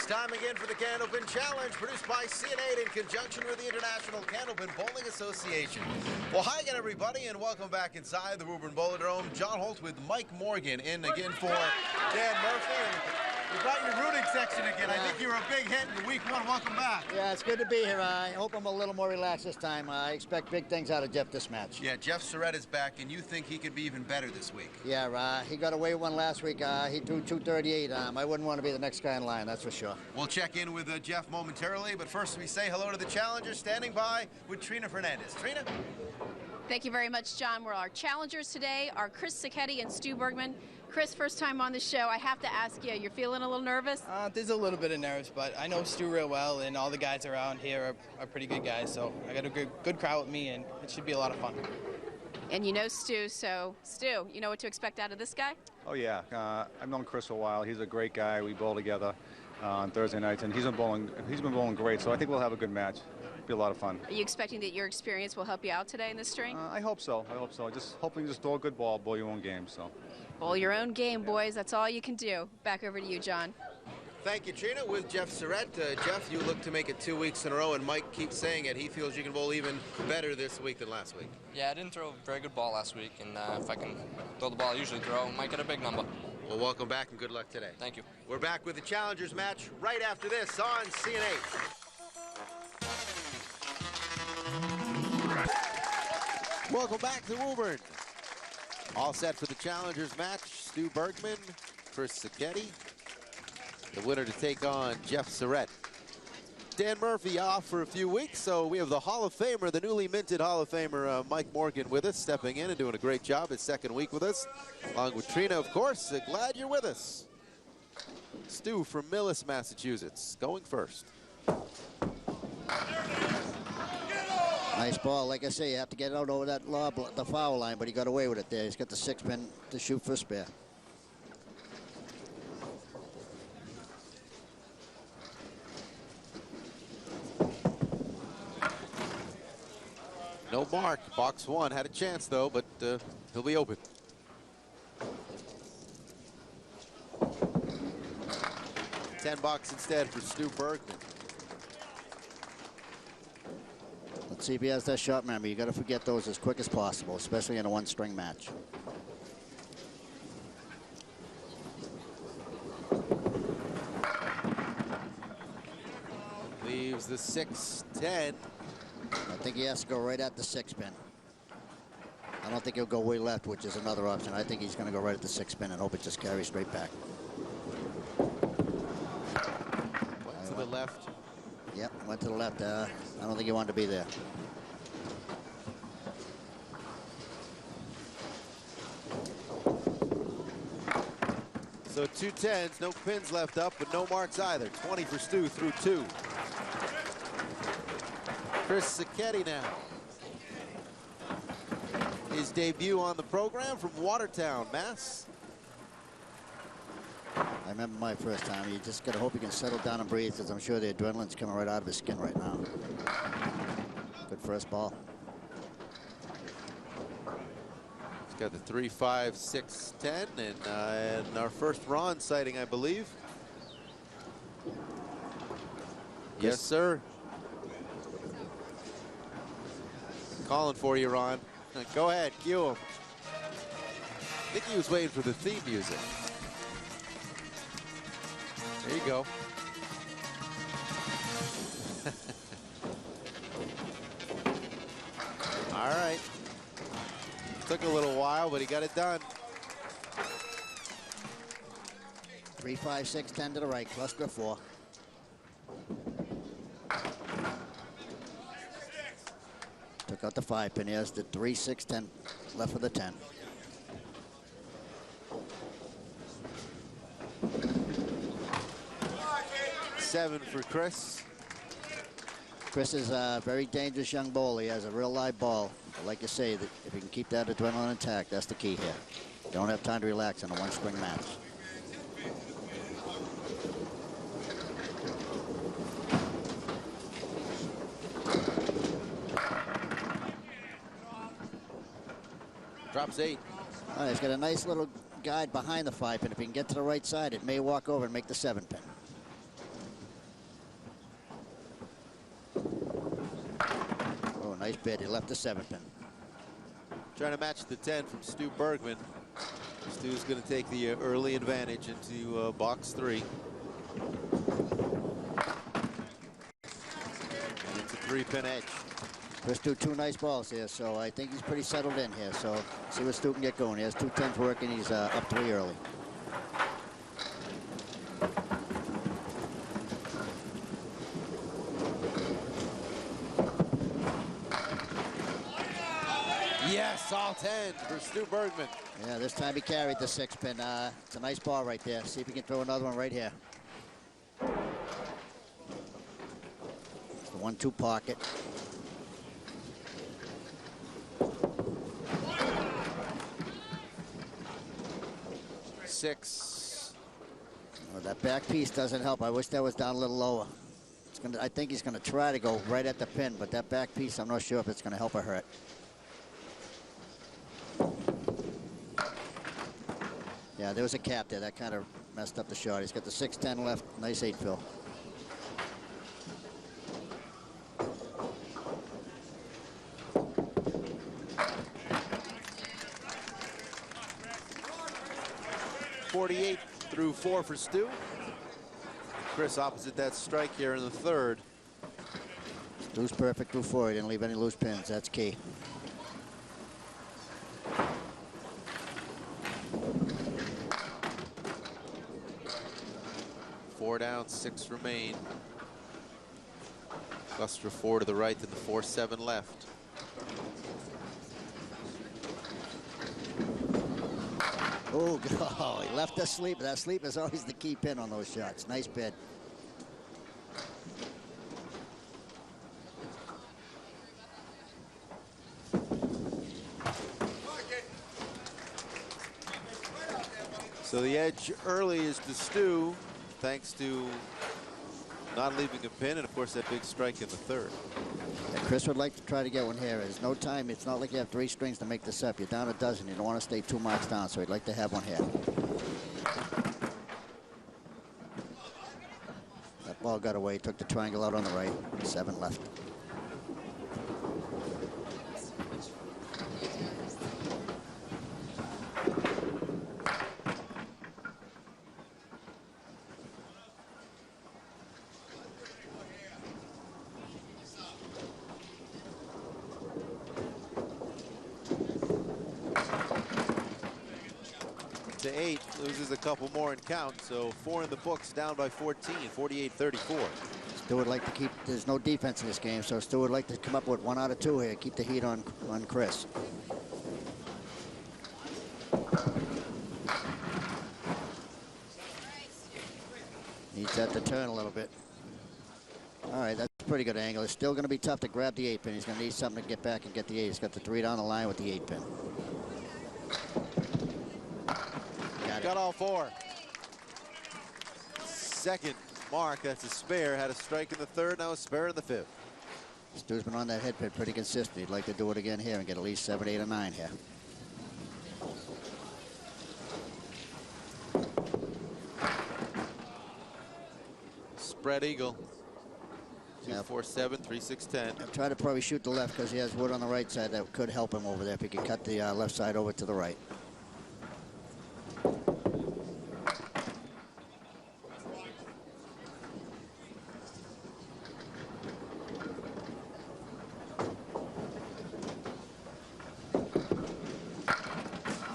It's time again for the Candlepin Challenge, produced by CN8 in conjunction with the International Candlepin Bowling Association. Well, hi again, everybody, and welcome back inside the Woburn Bowlerdrome. John Holt with Mike Morgan in again for Dan Murphy. You brought your rooting section again. I think you were a big hit in week one. Welcome back. Yeah, it's good to be here. I hope I'm a little more relaxed this time. I expect big things out of Jeff this match. Yeah, Jeff Surette is back, and you think he could be even better this week? Yeah, he got away with one last week. He threw 238. I wouldn't want to be the next guy in line, that's for sure. We'll check in with Jeff momentarily, but first we say hello to the challengers standing by with Trina Fernandez. Trina? Thank you very much, John. Well, our challengers today are Chris Sachetti and Stu Bergman. Chris, first time on the show. I have to ask you, you're feeling a little nervous? There's a little bit of nerves, but I know Stu real well, and all the guys around here are pretty good guys, so I got a good crowd with me, and it should be a lot of fun. And you know Stu, so Stu, you know what to expect out of this guy? Oh, yeah. I've known Chris a while. He's a great guy. We bowl together on Thursday nights, and he's been bowling great, so I think we'll have a good match. It'll be a lot of fun. Are you expecting that your experience will help you out today in this string? I hope so. I hope so. Just hoping just throw a good ball, bowl your own game. So. Bowl your own game, boys. That's all you can do. Back over to you, John. Thank you, Trina. With Jeff Surette. Jeff, you look to make it 2 weeks in a row, and Mike keeps saying it. He feels you can bowl even better this week than last week. Yeah, I didn't throw a very good ball last week, and if I can throw the ball I usually throw, I might get a big number. Well, welcome back and good luck today. Thank you. We're back with the Challengers match right after this on CN8. Welcome back to Woburn. All set for the Challengers match. Stu Bergman, Chris Sacchetti. The winner to take on Jeff Surette. Dan Murphy off for a few weeks, so we have the Hall of Famer, the newly minted Hall of Famer, Mike Morgan with us, stepping in and doing a great job his second week with us, along with Trina, of course. Glad you're with us. Stu from Millis, Massachusetts, going first. Nice ball. Like I say, you have to get it out over that the foul line, but he got away with it there. He's got the 6-pin to shoot for a spare. No mark. Box one had a chance, though, but he'll be open. $10 instead for Stu Bergman. Let's see if he has that shot. Remember, you got to forget those as quick as possible, especially in a one-string match. Leaves the 6-10. I think he has to go right at the 6-pin. I don't think he'll go way left, which is another option. I think he's going to go right at the 6-pin and hope it just carries straight back. Went to the left. Yep, went to the left. I don't think he wanted to be there. So 2 10s, no pins left up, but no marks either. 20 for Stu through 2. Chris Sacchetti now. His debut on the program from Watertown, Mass. I remember my first time. You just got to hope he can settle down and breathe, because I'm sure the adrenaline's coming right out of his skin right now. Good first ball. He's got the 3, 5, 6, 10, and our first Ron sighting, I believe. Yes, sir. Calling for you, Ron. Go ahead, cue him. I think he was waiting for the theme music. There you go. All right. Took a little while, but he got it done. 3, 5, 6, 10 to the right, cluster 4. Took out the 5-pin. Here's the 3, 6, 10 left for the 10. Seven for Chris. Chris is a very dangerous young bowler. He has a real live ball. But like you say, that if he can keep that adrenaline intact, that's the key here. Don't have time to relax in a one-string match. Drops 8. He's got a nice little guide behind the 5-pin. If he can get to the right side, it may walk over and make the 7-pin. bid. He left the 7-pin. Trying to match the 10 from Stu Bergman. Stu's going to take the early advantage into box 3. And it's a 3-pin edge. Chris do 2 nice balls here, so I think he's pretty settled in here. So see what Stu can get going. He has 2 10s working. He's up 3 early. Yes, all 10 for Stu Bergman. Yeah, this time he carried the 6-pin. It's a nice ball right there. See if he can throw another one right here. It's the 1-2 pocket. Six. Well, that back piece doesn't help. I wish that was down a little lower. I think he's going to try to go right at the pin, but that back piece, I'm not sure if it's going to help or hurt. Yeah, there was a cap there. That kind of messed up the shot. He's got the 6-10 left. Nice 8-fill. Through 4 for Stu. Chris opposite that strike here in the 3rd. Stu's perfect through 4. He didn't leave any loose pins. That's key. Four down, 6 remain. Cluster 4 to the right and the 4-7 left. Oh, he left the sleep. That sleep is always the key pin on those shots. Nice bid. So the edge early is to Stu, thanks to not leaving a pin, and of course that big strike in the 3rd. Yeah, Chris would like to try to get one here. There's no time. It's not like you have 3 strings to make this up. You're down a dozen. You don't want to stay 2 marks down, so he'd like to have one here. That ball got away. Took the triangle out on the right. 7 left. To 8, loses a couple more and count, so 4 in the books, down by 14, 48-34. Stu would like to keep, there's no defense in this game, so Stu would like to come up with 1 out of 2 here, keep the heat on Chris. Needs that to turn a little bit. All right, that's a pretty good angle. It's still going to be tough to grab the 8-pin. He's going to need something to get back and get the 8. He's got the 3 down the line with the 8-pin. Got all 4. Second mark, that's a spare. Had a strike in the 3rd, now a spare in the 5th. Stu's been on that head pin pretty consistent. He'd like to do it again here and get at least 7, 8, or 9 here. Spread eagle. 2-4-7, 3-6-10. I'll try to probably shoot the left because he has wood on the right side that could help him over there if he could cut the left side over to the right.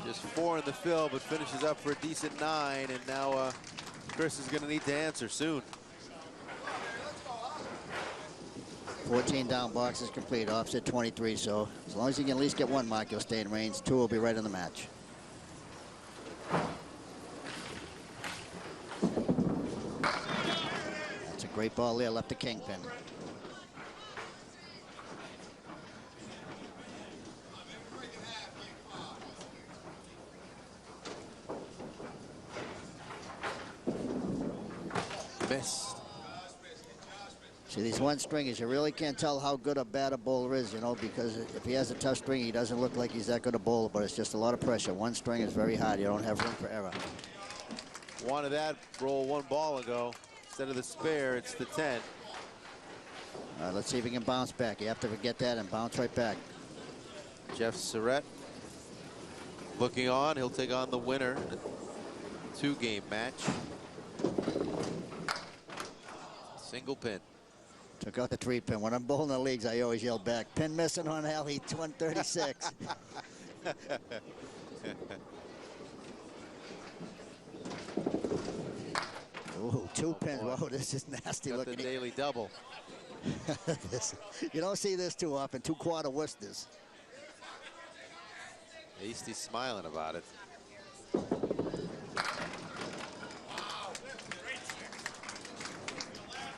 Just 4 in the fill, but finishes up for a decent 9, and now Chris is going to need to answer soon. 14 down, box is complete, offset 23, so as long as he can at least get 1 mark, he'll stay in range. 2 will be right in the match. That's a great ball there, left the kingpin. Missed. See, these 1 stringers, you really can't tell how good a bad a bowler is, you know, because if he has a tough string, he doesn't look like he's that good a bowler, but it's just a lot of pressure. 1 string is very hard. You don't have room for error. Wanted that roll 1 ball ago. Instead of the spare, it's the 10. All right, let's see if he can bounce back. You have to forget that and bounce right back. Jeff Surette looking on. He'll take on the winner. A 2-game match. Single pin. Took out the 3-pin. When I'm bowling the leagues, I always yell back, pin missing on alley 136. Ooh, 2 pins. Whoa, this is nasty Got looking. the daily double. You don't see this too often. 2-quarter Worcesters. At least he's smiling about it.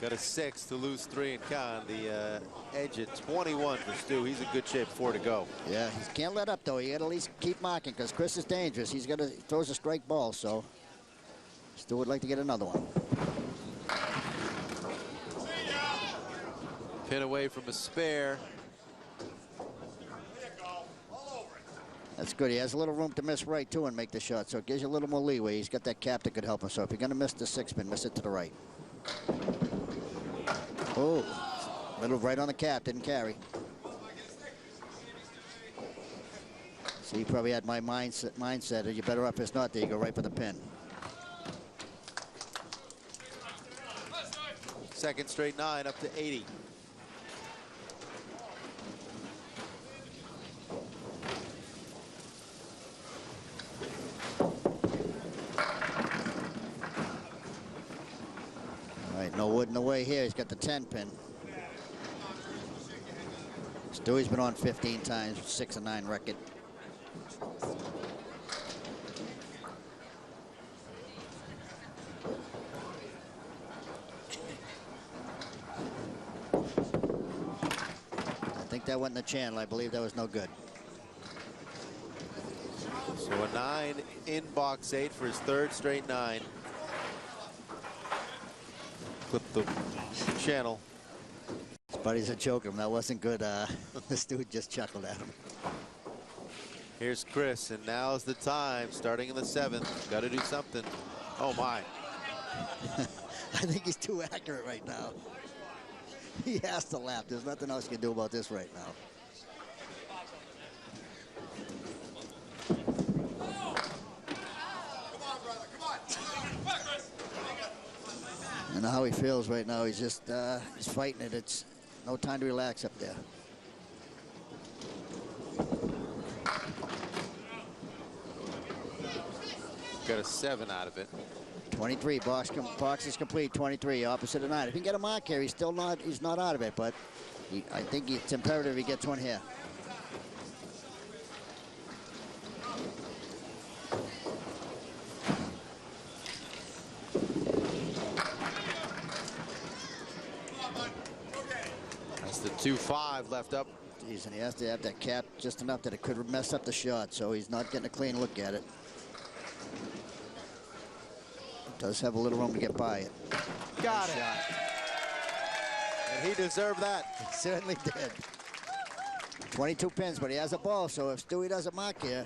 Got a 6 to lose 3 in con. The edge at 21 for Stu. He's in good shape, 4 to go. Yeah, he can't let up though. You got to at least keep marking because Chris is dangerous. He throws a strike ball, so Stu would like to get another one. Pin away from a spare. That's good. He has a little room to miss right too and make the shot, so it gives you a little more leeway. He's got that cap that could help him. So if you're going to miss the 6-pin, miss it to the right. Oh, little right on the cap, didn't carry. So he probably had my mindset. You're better off if not there. You go right for the pin. Second straight 9 up to 80. No wood in the way here. He's got the 10-pin. Stewie's been on 15 times, 6-9 record. I think that went in the channel. I believe that was no good. So a 9 in box 8 for his 3rd straight 9. Clip the channel. His buddies are joking him. That wasn't good. This dude just chuckled at him. Here's Chris, and now's the time. Starting in the 7th. Got to do something. Oh, my. I think he's too accurate right now. He has to laugh. There's nothing else you can do about this right now. I know how he feels right now. He's just he's fighting it. It's no time to relax up there. Got a 7 out of it. 23 box is complete. 23 opposite of 9. If he can get a mark here, he's not out of it. But I think it's imperative he gets one here. That's the 2-5 left up. Jeez, and he has to have that cap just enough that it could mess up the shot, so he's not getting a clean look at it. Does have a little room to get by it. Got it. And he deserved that. He certainly did. 22 pins, but he has a ball, so if Stewie doesn't mark here,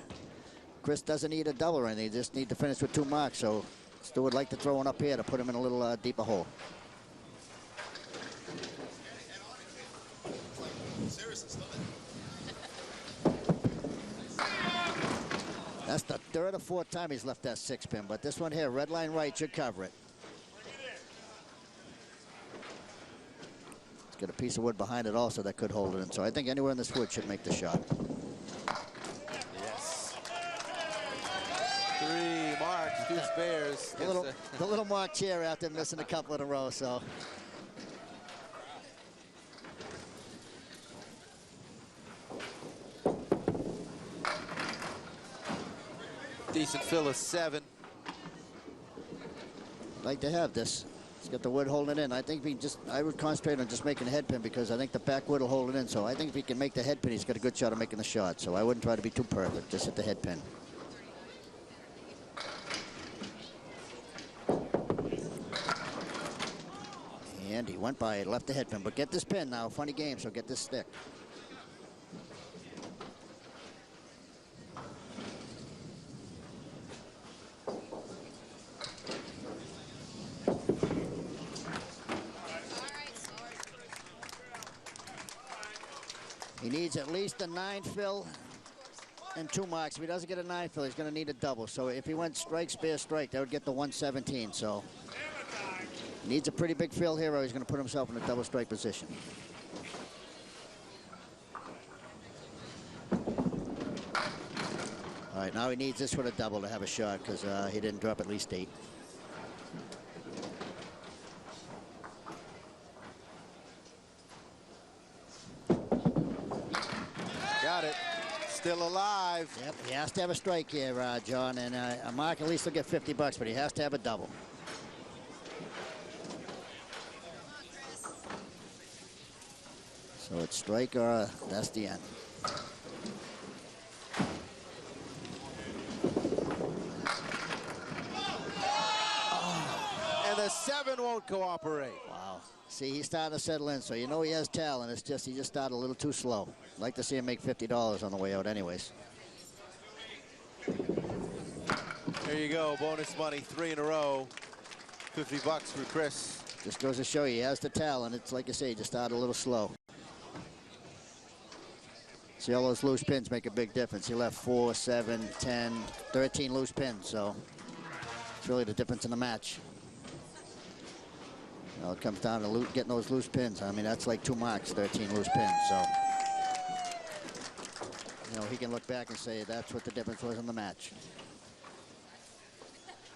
Chris doesn't need a double or anything. He just need to finish with 2 marks, so Stu would like to throw one up here to put him in a little deeper hole. That's the 3rd or 4th time he's left that 6-pin, but this one here, red line right, should cover it. It's got a piece of wood behind it also that could hold it in, so I think anywhere in this wood should make the shot. Yes. 3 marks, 2 spares. The little marked chair after missing a couple in a row, so. Decent fill of 7. Like to have this. He's got the wood holding it in. I think I would concentrate on just making a head pin because I think the back wood will hold it in. So I think if he can make the head pin, he's got a good shot of making the shot. So I wouldn't try to be too perfect. Just hit the head pin. And he went by it, left the head pin. But get this pin now. Funny game, so get this stick. needs at least a 9 fill and 2 marks. If he doesn't get a 9 fill, he's going to need a double. So if he went strike, spare, strike, that would get the 117. So needs a pretty big fill here, or he's going to put himself in a double strike position. All right, now he needs this with a double to have a shot because he didn't drop at least 8. Got it. Still alive. Yep, he has to have a strike here, John, and a mark at least will get $50, but he has to have a double. So it's strike or that's the end. And the 7 won't cooperate. Wow. See, he's starting to settle in, so you know he has talent. It's just he just started a little too slow. I'd like to see him make $50 on the way out anyways. There you go, bonus money, 3 in a row. $50 for Chris. Just goes to show you he has the talent. It's like I say, he just started a little slow. See, all those loose pins make a big difference. He left 4, 7, 10, 13 loose pins, so it's really the difference in the match. Now it comes down to getting those loose pins. I mean, that's like 2 marks, 13 loose pins. So, you know, he can look back and say that's what the difference was in the match.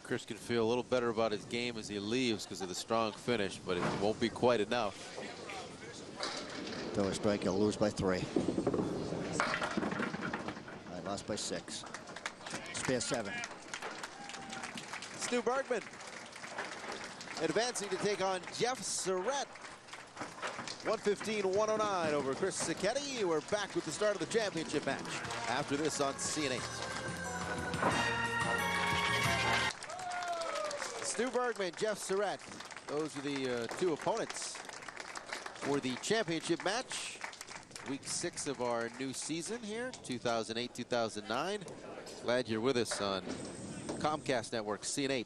Chris can feel a little better about his game as he leaves because of the strong finish, but it won't be quite enough. Throw a strike, he'll lose by 3. I lost by 6. Spare 7. Stu Bergman advancing to take on Jeff Surette. 115-109 over Chris Sacchetti. We're back with the start of the championship match after this on CN8. Stu Bergman, Jeff Surette. Those are the 2 opponents for the championship match. Week 6 of our new season here, 2008-2009. Glad you're with us on Comcast Network, CN8.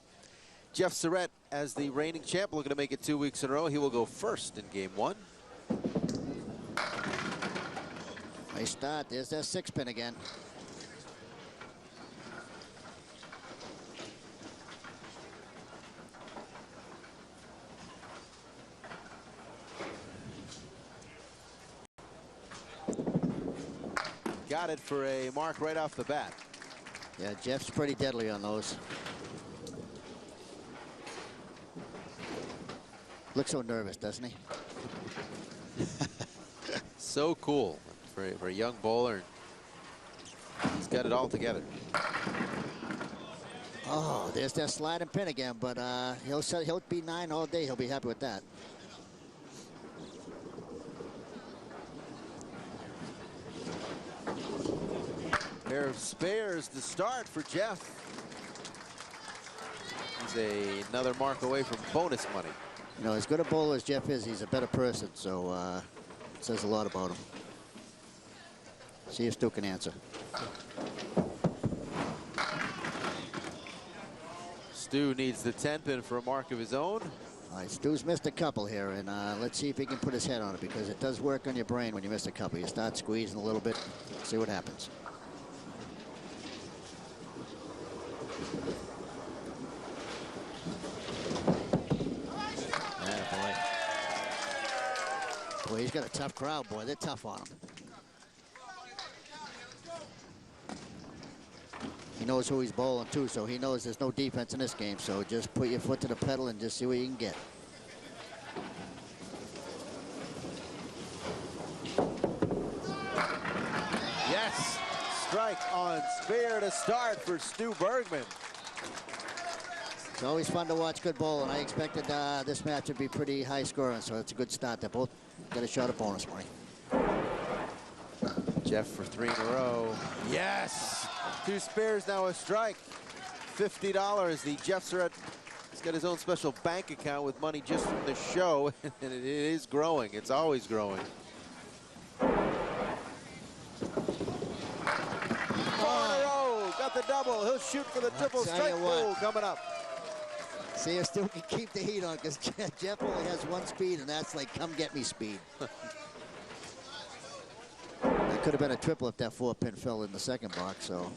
Jeff Surette, as the reigning champ, looking to make it 2 weeks in a row. He will go first in game 1. Nice start. There's that 6-pin again. Got it for a mark right off the bat. Yeah, Jeff's pretty deadly on those. Looks so nervous, doesn't he? So cool for a young bowler. He's got it all together. Oh, there's that sliding pin again, but he'll be 9 all day. He'll be happy with that. Pair of spares to start for Jeff. He's another mark away from bonus money. You know, as good a bowler as Jeff is, he's a better person, so it says a lot about him. See if Stu can answer. Stu needs the 10-pin for a mark of his own. All right, Stu's missed a couple here, and let's see if he can put his head on it, because it does work on your brain when you miss a couple. You start squeezing a little bit, see what happens. Boy, he's got a tough crowd, boy. They're tough on him. He knows who he's bowling too, so he knows there's no defense in this game. So just put your foot to the pedal and just see what you can get. Yes, strike on spare to start for Stu Bergman. It's always fun to watch good bowling. I expected this match would be pretty high scoring, so it's a good start. They both got a shot at bonus money. Jeff for 3 in a row. Yes! 2 spares, now a strike. $50. The Jeff Surette has got his own special bank account with money just from the show, and it is growing. It's always growing. 4 in a row. Got the double. He'll shoot for the triple strike goal coming up. See if Stu can keep the heat on, because Jeff only has 1 speed, and that's like come get me speed. could have been a triple if that 4-pin fell in the second box. So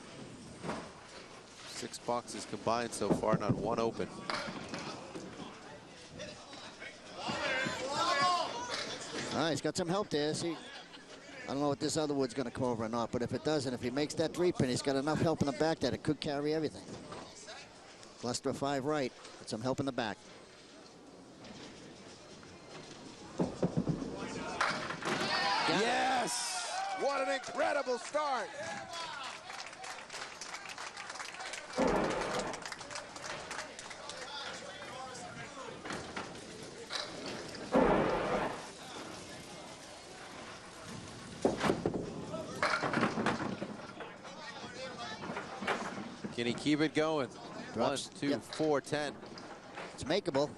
6 boxes combined so far, not one open. All right, he's got some help there. See, I don't know what this other wood's going to come over or not, but if it doesn't, if he makes that 3-pin, he's got enough help in the back that it could carry everything. Cluster 5 right, with some help in the back. Yes! What an incredible start! Can he keep it going? Drops. 1, 2, 4, 10. It's makeable.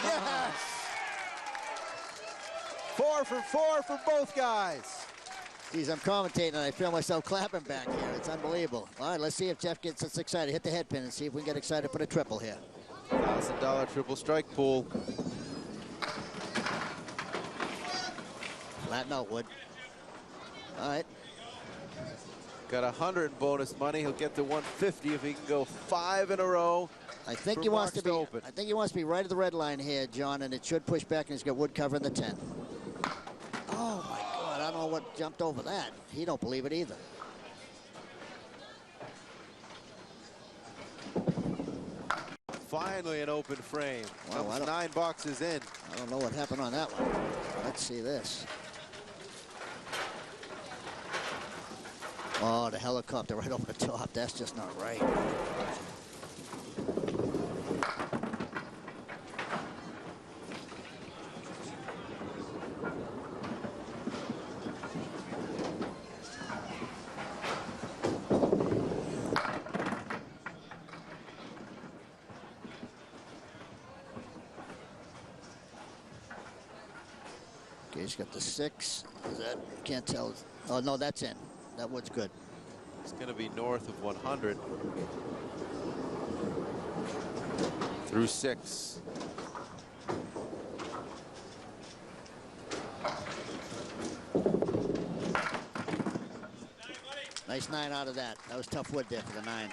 Yes! 4 for 4 for both guys. Geez, I'm commentating and I feel myself clapping back here. It's unbelievable. All right, let's see if Jeff gets us excited. Hit the head pin and see if we can get excited for the triple here. $1,000 triple strike pool. Flat note, Wood. All right. Got 100 in bonus money. He'll get to 150 if he can go 5 in a row. I think he wants to be. I think he wants to be right at the red line here, John, and it should push back, and he's got Wood covering the 10. Oh my God! I don't know what jumped over that. He don't believe it either. Finally, an open frame. Wow, That was 9 boxes in. I don't know what happened on that one. Let's see this. Oh, the helicopter right over the top. That's just not right. Okay, he's got the 6. Is that? Can't tell. Oh, no, that's in. That wood's good. It's going to be north of 100 through 6. Nice 9 out of that. That was tough wood there for the 9.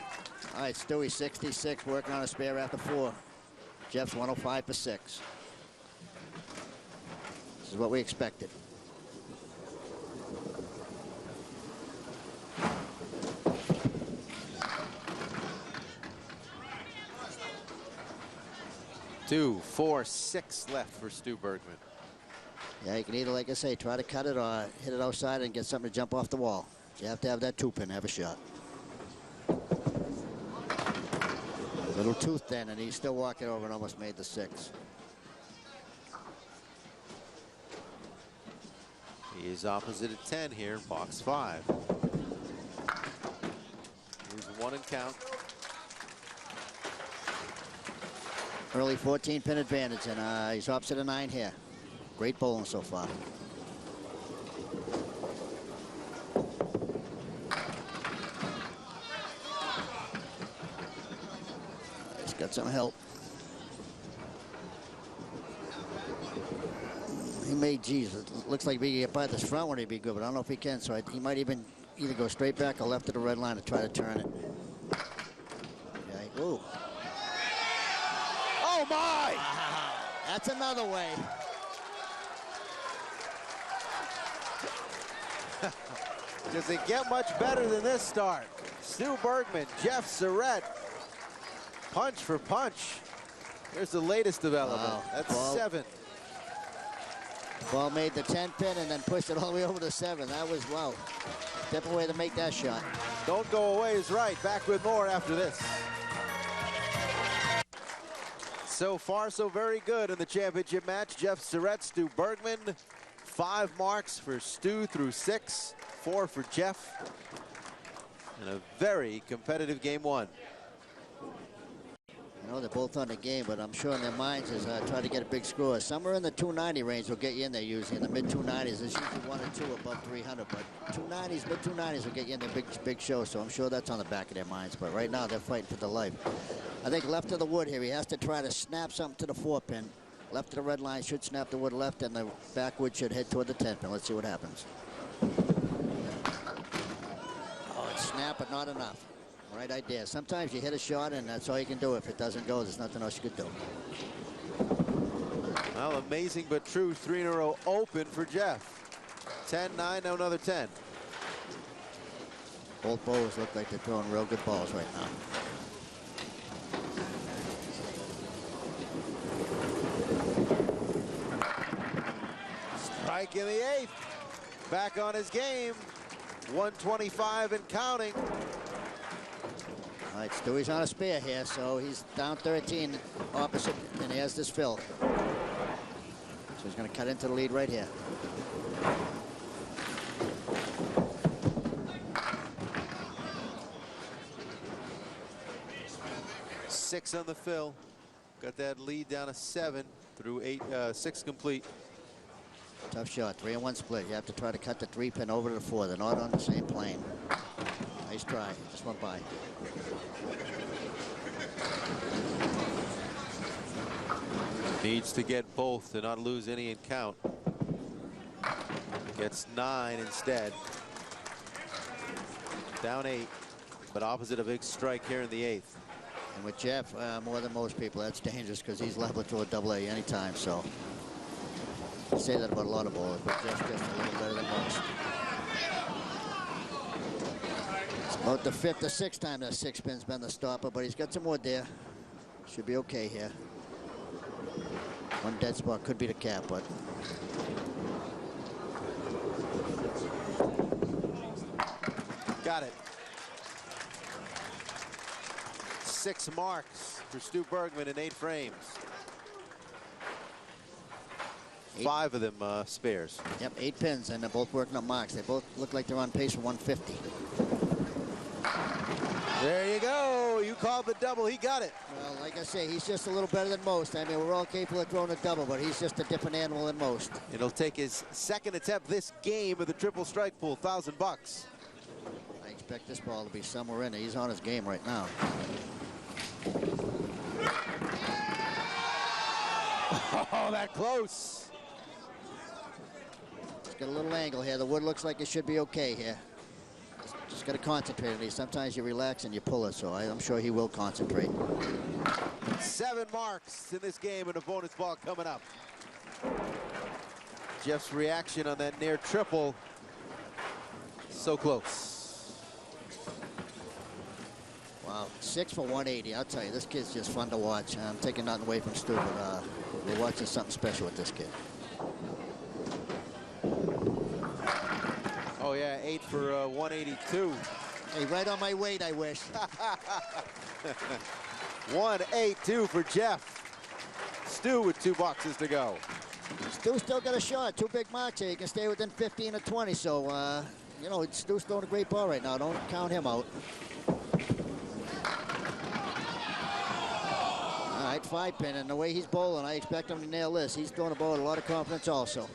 All right, Stewie 66, working on a spare after 4. Jeff's 105 for 6. This is what we expected. Two, 4, 6 left for Stu Bergman. Yeah, you can either, like I say, try to cut it or hit it outside and get something to jump off the wall. You have to have that 2-pin, have a shot. Little tooth then, and he's still walking over and almost made the 6. He is opposite at 10 here, box 5. He's 1 and count. Early 14-pin advantage, and he's opposite a 9 here. Great bowling so far. He's got some help. He may, geez, it looks like if he can get by this front one, he'd be good, but I don't know if he can, so he might even either go straight back or left to the red line to try to turn it. Yeah, ooh. Oh my! That's another way. Does it get much better than this start? Stu Bergman, Jeff Surette, punch for punch. Here's the latest development. Wow. That's 7. Ball made the 10-pin and then pushed it all the way over to 7. That was, wow, different way to make that shot. Don't go away is right. Back with more after this. So far, so very good in the championship match. Jeff Surette, Stu Bergman. 5 marks for Stu through 6, 4 for Jeff. And a very competitive game 1. You know, they're both on the game, but I'm sure in their minds is try to get a big score. Somewhere in the 290 range will get you in there usually. In the mid-290s, there's usually 1 or 2 above 300, but 290s, mid-290s will get you in the big show, so I'm sure that's on the back of their minds. But right now, they're fighting for their life. I think left of the wood here. He has to try to snap something to the 4-pin. Left of the red line should snap the wood left, and the backwood should head toward the 10-pin. Let's see what happens. Oh, it's snap, but not enough. Right idea. Sometimes you hit a shot, and that's all you can do. If it doesn't go, there's nothing else you could do. Well, amazing but true. 3 in a row open for Jeff. 10-9, now another 10. Both bowlers look like they're throwing real good balls right now. Strike in the 8th. Back on his game. 125 and counting. All right, Stewie's on a spare here, so he's down 13 opposite, and he has this fill. So he's going to cut into the lead right here. Six on the fill. Got that lead down to 7 through 6 complete. Tough shot, 3-1 split. You have to try to cut the 3-pin over to the 4. They're not on the same plane. Nice try, just went by. Needs to get both to not lose any in count. Gets 9 instead. Down 8, but opposite a big strike here in the 8th. And with Jeff, more than most people, that's dangerous because he's liable to a double-A anytime, so. I say that about a lot of bowlers, but Jeff's just a little better than most. It's about the 5th or 6th time that 6-pin's been the stopper, but he's got some wood there. Should be okay here. One dead spot could be the cap, but. Got it. 6 marks for Stu Bergman in 8 frames. 5 of them spares. Yep, 8 pins, and they're both working up marks. They both look like they're on pace for 150. There you go. You called the double. He got it. Well, like I say, he's just a little better than most. I mean, we're all capable of throwing a double, but he's just a different animal than most. It'll take his 2nd attempt this game of the triple strike pool. $1,000 bucks. I expect this ball to be somewhere in there. He's on his game right now. Oh, that close. He's got a little angle here. The wood looks like it should be okay here. Just got to concentrate on these. Sometimes you relax and you pull it, so I'm sure he will concentrate. 7 marks in this game and a bonus ball coming up. Jeff's reaction on that near triple. So close. Wow, 6 for 180. I'll tell you, this kid's just fun to watch. I'm taking nothing away from Stu, but we're watching something special with this kid. Oh, yeah, 8 for 182. Hey, right on my weight, I wish. 182 for Jeff. Stu with 2 boxes to go. Stu's still got a shot. 2 big marks here. He can stay within 15 or 20. So, you know, Stu's throwing a great ball right now. Don't count him out. All right, 5-pin. And the way he's bowling, I expect him to nail this. He's throwing a ball with a lot of confidence also.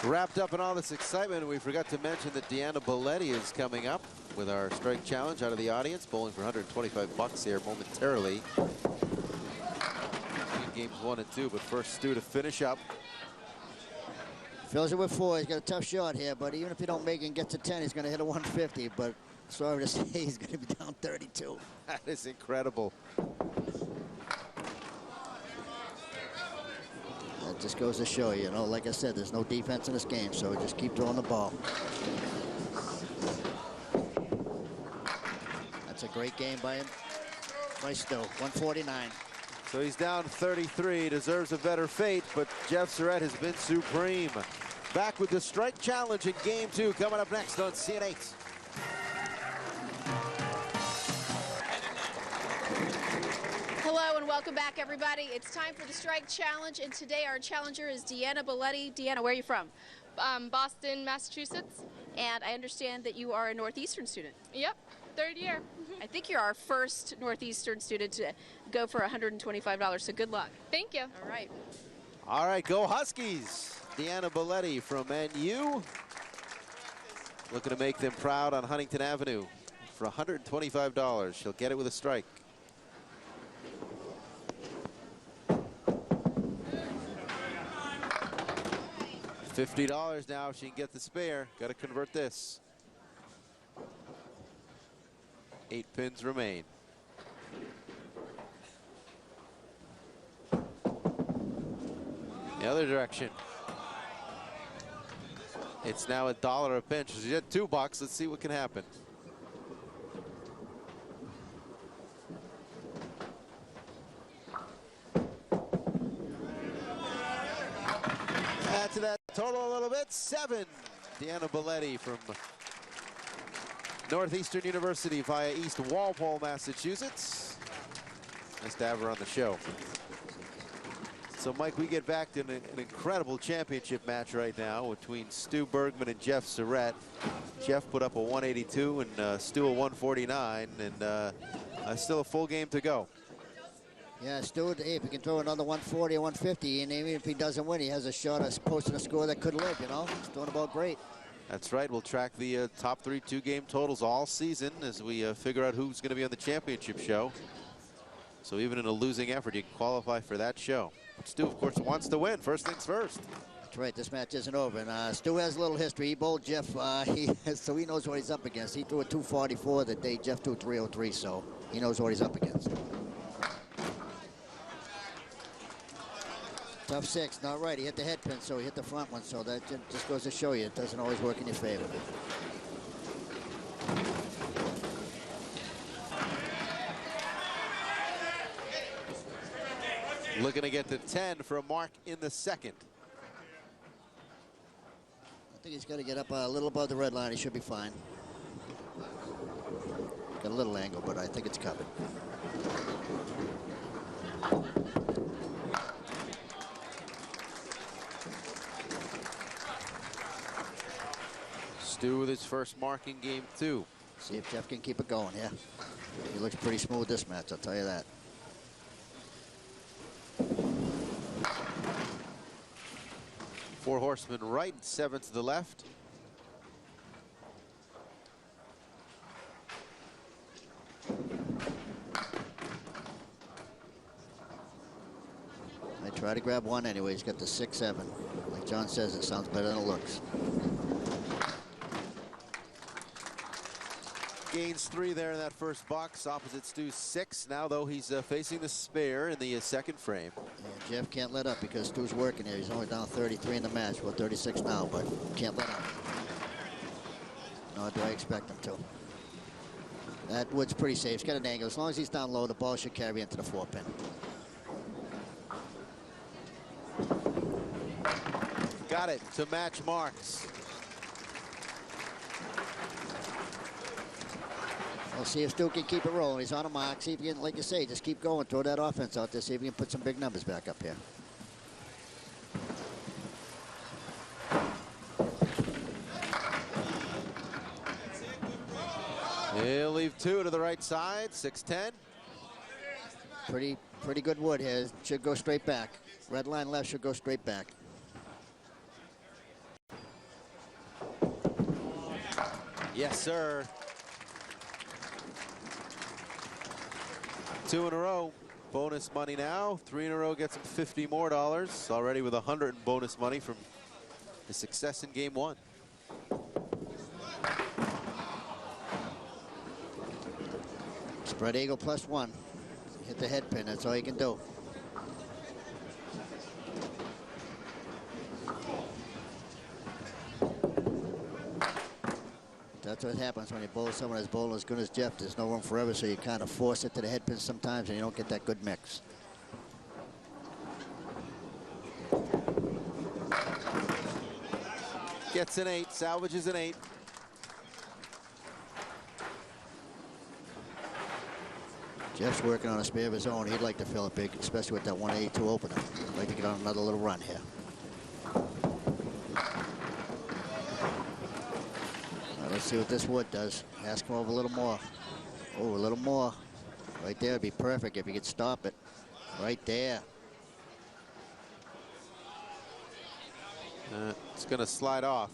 Wrapped up in all this excitement, we forgot to mention that Deanna Belletti is coming up with our strike challenge out of the audience, bowling for 125 bucks here momentarily. Games 1 and 2, but first Stu to finish up. Fills it with 4. He's got a tough shot here, but even if he don't make it and gets to 10, he's going to hit a 150. But sorry to say, he's going to be down 32. That is incredible. That just goes to show you, know, like I said, there's no defense in this game, so just keep throwing the ball. That's a great game by him. By Stu, 149. So he's down 33, deserves a better fate, but Jeff Surette has been supreme. Back with the strike challenge in game 2 coming up next on CN8. Hello and welcome back, everybody. It's time for the strike challenge, and today our challenger is Deanna Belletti. Deanna, where are you from? Boston, Massachusetts. And I understand that you are a Northeastern student. Yep, third year. I think you're our first Northeastern student to go for $125, so good luck. Thank you. All right. All right, go Huskies. Deanna Belletti from NU. Looking to make them proud on Huntington Avenue for $125. She'll get it with a strike. $50 now if she can get the spare. Got to convert this. 8 pins remain. The other direction. It's now $1 a pin. She's at $2. Let's see what can happen. Add to that total a little bit. 7. Deanna Belletti from Northeastern University via East Walpole, Massachusetts. Nice to have her on the show. So, Mike, we get back to an incredible championship match right now between Stu Bergman and Jeff Surette. Jeff put up a 182 and Stu a 149, and still a full game to go. Yeah, Stu, hey, if he can throw another 140 or 150, and even if he doesn't win, he has a shot at posting a score that could live, you know? He's doing about great. That's right. We'll track the top 3 two-game totals all season as we figure out who's going to be on the championship show. So even in a losing effort, you can qualify for that show. But Stu, of course, wants to win. First things first. That's right. This match isn't over. And Stu has a little history. He bowled Jeff, so he knows what he's up against. He threw a 244 the day Jeff threw 303, so he knows what he's up against. Tough 6, not right. He hit the head pin, so he hit the front one. So that just goes to show you it doesn't always work in your favor. Looking to get to 10 for a mark in the second. I think he's got to get up a little above the red line. He should be fine. Got a little angle, but I think it's covered. Stu with his first mark in game 2. See if Jeff can keep it going, yeah. He looks pretty smooth this match, I'll tell you that. Four horsemen right, 7 to the left. I try to grab one anyway. He's got the 6-7. Like John says, it sounds better than it looks. Gains 3 there in that first box, opposite Stu's 6. Now, though, he's facing the spare in the second frame. Yeah, Jeff can't let up because Stu's working here. He's only down 33 in the match. Well, 36 now, but can't let up. Nor do I expect him to. That wood's pretty safe. He's got an angle. As long as he's down low, the ball should carry into the 4-pin. Got it to match marks. We'll see if Stu can keep it rolling. He's on a mark. See if you can, like you say, just keep going. Throw that offense out there. See if you can put some big numbers back up here. He'll leave 2 to the right side, 6-10. Pretty good wood here. Should go straight back. Red line left should go straight back. Yes, sir. 2 in a row. Bonus money now. 3 in a row gets him $50 more. Already with 100 in bonus money from the success in game 1. Spread eagle +1. Hit the head pin. That's all you can do. That's what happens when you bowl someone that's bowling as good as Jeff. There's no room forever, so you kind of force it to the head pin sometimes, and you don't get that good mix. Gets an 8, salvages an 8. Jeff's working on a spare of his own. He'd like to fill it big, especially with that 182 opener. He'd like to get on another little run here. Let's see what this wood does. Ask him over a little more. Oh, a little more. Right there would be perfect if you could stop it. Right there. It's going to slide off.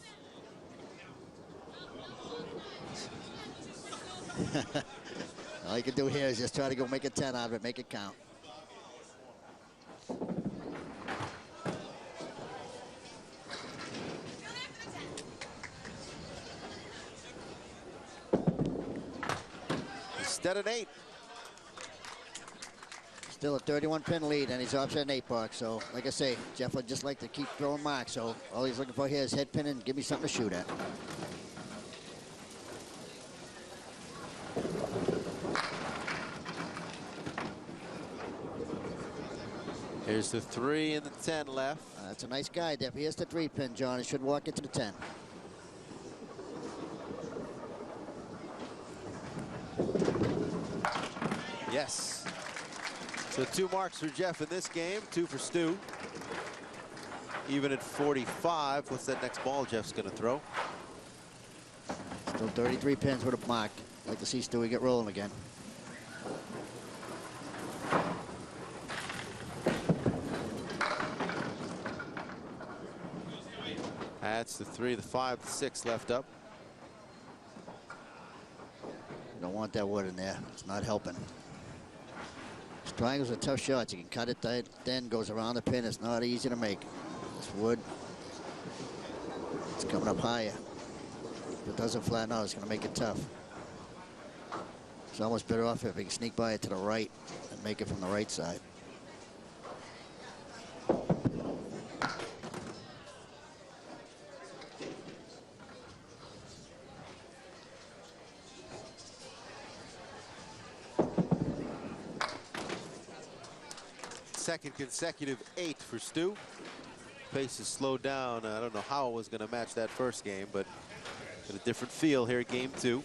All you can do here is just try to go make a 10 out of it, make it count. Instead of 8. Still a 31-pin lead, and he's opposite an 8-box. So, like I say, Jeff would just like to keep throwing marks. So all he's looking for here is head pin and give me something to shoot at. Here's the 3 and the 10 left. That's a nice guy, Jeff. Here's the 3-pin, John. He should walk into the 10. Yes. So 2 marks for Jeff in this game, 2 for Stu. Even at 45, what's that next ball Jeff's going to throw? Still 33 pins with a mark. I'd like to see Stewie get rolling again. That's the 3, the 5, the 6 left up. You don't want that wood in there. It's not helping. Triangles are tough shots. You can cut it tight, then goes around the pin. It's not easy to make. This wood, it's coming up higher. If it doesn't flatten out, it's going to make it tough. It's almost better off if he can sneak by it to the right and make it from the right side. Second consecutive 8 for Stu. Pace is slowed down. I don't know how it was going to match that first game, but got a different feel here, game 2.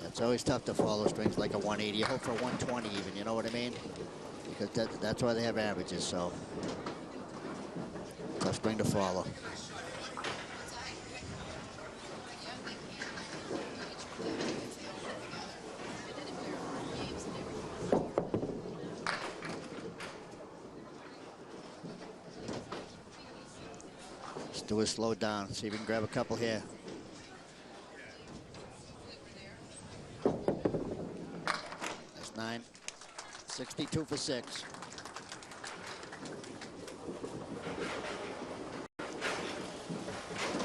Yeah, it's always tough to follow strings like a 180. You hope for 120 even, you know what I mean? Because that's why they have averages, so tough string to follow. Stu is slowed down. See if we can grab a couple here. That's 9. 62 for 6.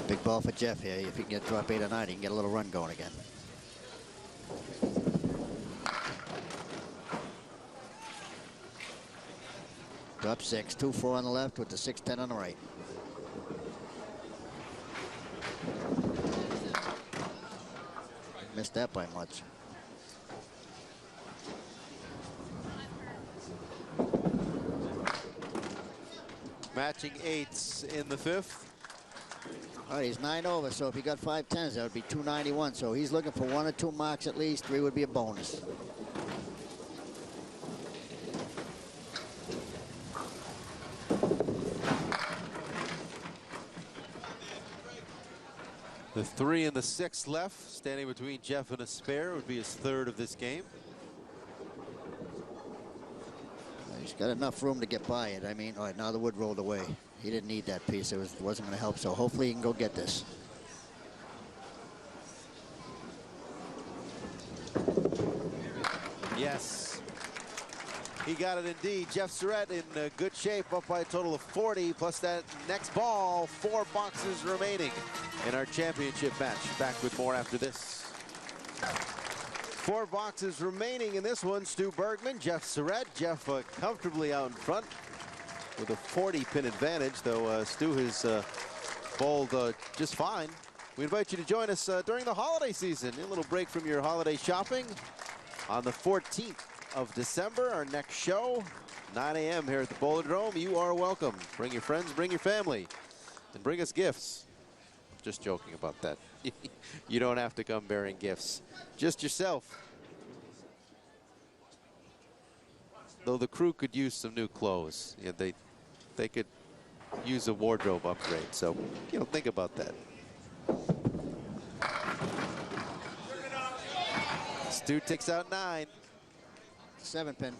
Big ball for Jeff here. If he can get drop 8 or 9, he can get a little run going again. Drop 6. 2-4 on the left with the 6-10 on the right. Missed that by much. Matching 8s in the 5th. All right, he's 9 over, so if he got 5 10s, that would be 291. So he's looking for 1 or 2 marks at least. 3 would be a bonus. The 3 and the 6 left, standing between Jeff and a spare, would be his 3rd of this game. He's got enough room to get by it. I mean, all right, now the wood rolled away. He didn't need that piece. It wasn't going to help, so hopefully he can go get this. Yes. He got it indeed. Jeff Surette in good shape, up by a total of 40, plus that next ball, 4 boxes remaining in our championship match. Back with more after this. 4 boxes remaining in this one. Stu Bergman, Jeff Surette. Jeff comfortably out in front with a 40-pin advantage, though Stu has bowled just fine. We invite you to join us during the holiday season. A little break from your holiday shopping on the 14th of December, our next show, 9 a.m. here at the Bowlerdrome. You are welcome. Bring your friends, bring your family, and bring us gifts. Just joking about that. You don't have to come bearing gifts. Just yourself. Though the crew could use some new clothes. Yeah, they could use a wardrobe upgrade. So, think about that. Stu takes out 9. 7-pin.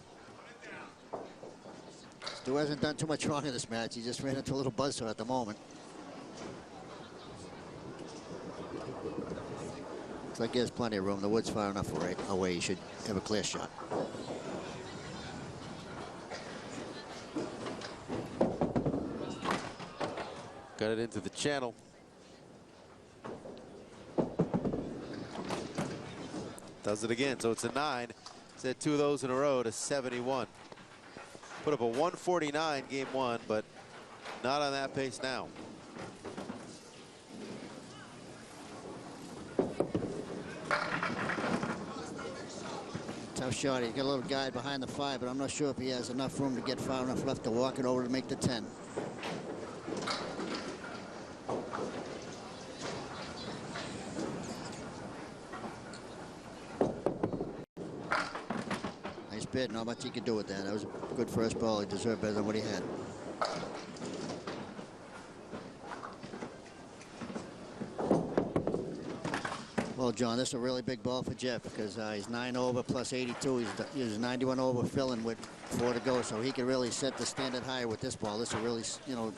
Stu hasn't done too much wrong in this match. He just ran into a little buzzsaw at the moment. Looks like he has plenty of room. The wood's far enough away. He should have a clear shot. Got it into the channel. Does it again, so it's a 9. He's had 2 of those in a row to 71. Put up a 149 game 1, but not on that pace now. Tough shot. He's got a little guide behind the 5, but I'm not sure if he has enough room to get far enough left to walk it over to make the 10. Nice bid. Not much he could do with that. That was a good first ball. He deserved better than what he had. Well, John, this is a really big ball for Jeff because he's 9 over plus 82. He's 91 over filling with 4 to go, so he can really set the standard higher with this ball. This is a really, you know,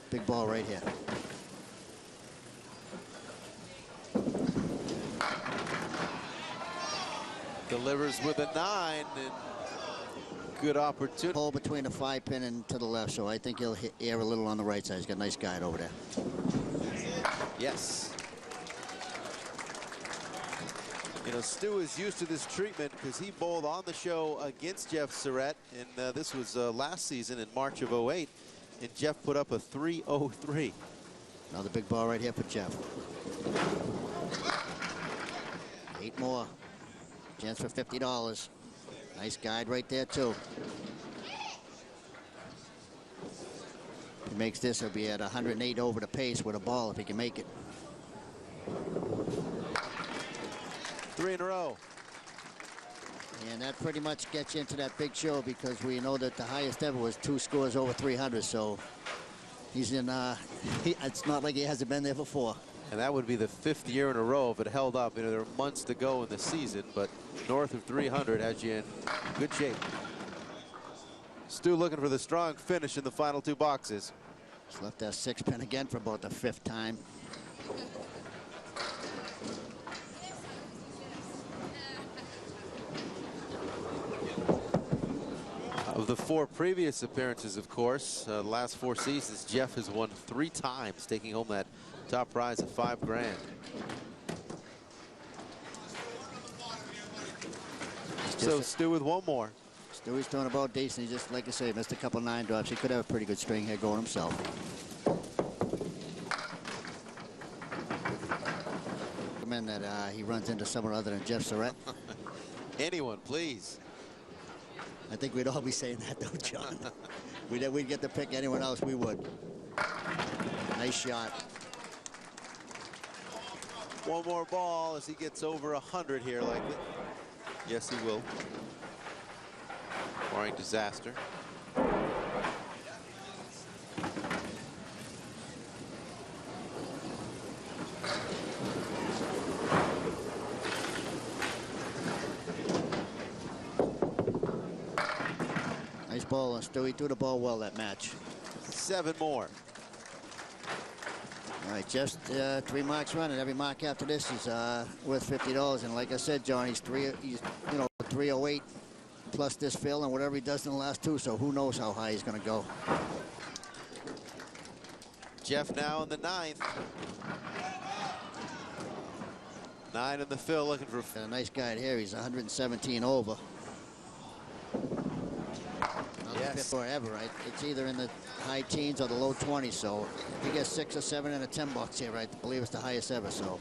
big ball right here. Delivers with a 9 and good opportunity. Hole between the 5-pin and to the left, so I think he'll hit air a little on the right side. He's got a nice guide over there. Yes. You know, Stu is used to this treatment because he bowled on the show against Jeff Surette, and this was last season in March of '08, and Jeff put up a 303. Another big ball right here for Jeff. 8 more. Chance for $50. Nice guide right there, too. If he makes this, he'll be at 108 over the pace with a ball if he can make it. 3 in a row. And that pretty much gets you into that big show because we know that the highest ever was 2 scores over 300. So he's in, it's not like he hasn't been there before. And that would be the 5th year in a row if it held up. You know, there are months to go in the season, but north of 300 has you in good shape. Stu looking for the strong finish in the final 2 boxes. He's left that 6-pin again for about the 5th time. Of the 4 previous appearances, of course, the last 4 seasons, Jeff has won 3 times, taking home that top prize of $5 grand. So Stu with 1 more. Stewie's throwing about decent. He just, like I say, missed a couple 9 drops. He could have a pretty good string here going himself. That he runs into someone other than Jeff Surette. Anyone, please. I think we'd all be saying that, though, John. We'd get to pick anyone else, we would. Nice shot. 1 more ball as he gets over 100 here, likely. Yes, he will. Barring disaster. Nice ball on Stewie. Threw the ball well that match. 7 more. All right, just 3 marks running. Every mark after this is worth $50. And like I said, John, he's 308 plus this fill and whatever he does in the last 2. So who knows how high he's going to go. Jeff now in the 9th. 9 in the fill, looking for a nice guide here. He's 117 over. Yes. Forever, right? It's either in the high teens or the low 20s. So if he gets 6 or 7 and a 10 bucks here, right? I believe it's the highest ever. So.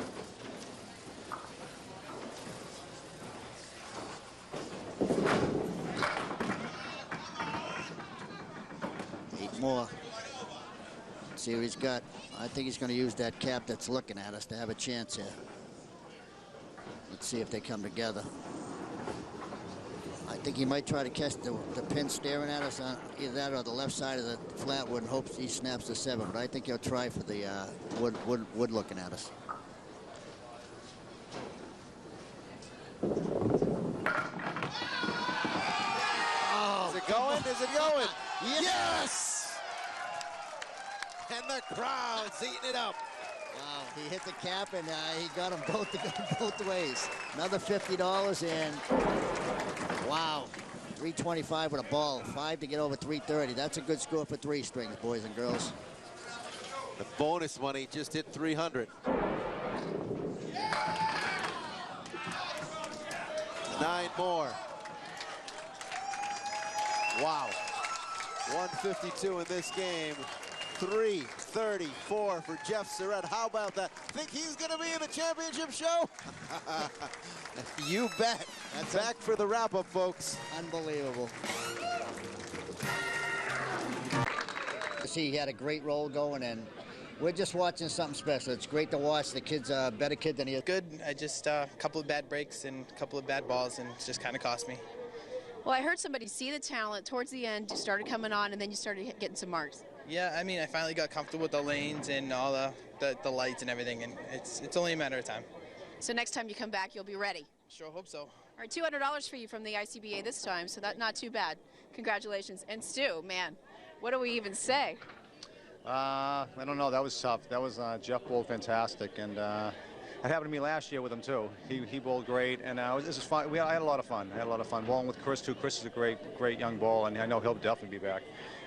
Eight more. Let's see what he's got. I think he's going to use that cap that's looking at us to have a chance here. Let's see if they come together. I think he might try to catch the pin staring at us on either that or the left side of the flatwood and hopes he snaps the 7. But I think he'll try for the wood looking at us. going? Is it going? Yes! And the crowd's eating it up. Wow, he hit the cap and he got them both ways. Another $50 and wow, 325 with a ball, 5 to get over 330. That's a good score for 3 strings, boys and girls. The bonus money just hit 300. 9 more. Wow. 152 in this game. 334 for Jeff Surette. How about that? Think he's going to be in the championship show? You bet. That's back for the wrap-up, folks. Unbelievable. See, he had a great roll going, and we're just watching something special. It's great to watch. The kid's a better kid than he is. Good. I just a couple of bad breaks and a couple of bad balls, and it just kind of cost me. Well, I heard somebody see the talent towards the end. You started coming on, and then you started getting some marks. Yeah, I mean, I finally got comfortable with the lanes and all the lights and everything, and it's only a matter of time. So next time you come back, you'll be ready. Sure hope so. All right, $200 for you from the ICBA this time, so that's not too bad. Congratulations. And Stu, man, what do we even say? I don't know. That was tough. That was Jeff bowled fantastic, and it happened to me last year with him too. He bowled great, and this was fun. I had a lot of fun. I had a lot of fun bowling with Chris too. Chris is a great young bowler, and I know he'll definitely be back.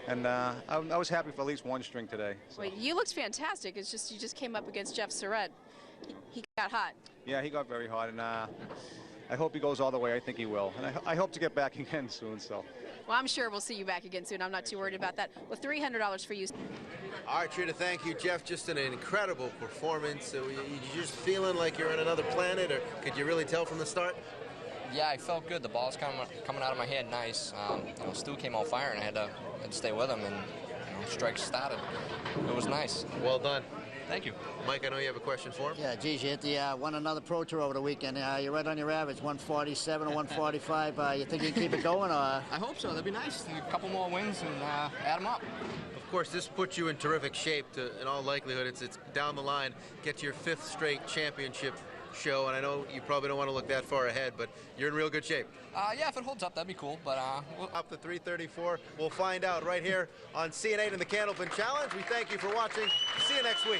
And I was happy for at least 1 string today. So. Well, you looked fantastic. It's just you just came up against Jeff Surette. He got hot. Yeah, he got very hot, and I hope he goes all the way. I think he will, and I hope to get back again soon. So. Well, I'm sure we'll see you back again soon. I'm not too worried about that. Well, $300 for you. All right, Trina, thank you, Jeff. Just an incredible performance. So you just feeling like you're on another planet, or could you really tell from the start? Yeah, I felt good. The ball's coming out of my head nice. You know, Stu came on fire, and I had to stay with him, and strikes started. It was nice. Well done. Thank you. Mike, I know you have a question for him. Yeah, geez, you hit the won another Pro Tour over the weekend. You're right on your average, 147 or 145. You think you can keep it going? Or? I hope so. That'd be nice. A couple more wins and add them up. Of course, this puts you in terrific shape. In all likelihood, it's down the line. Get to your 5th straight championship show, and I know you probably don't want to look that far ahead, but you're in real good shape. Yeah, if it holds up, that'd be cool. But up to 334. We'll find out right here on CN8 and the Candlepin Challenge. We thank you for watching. See you next week.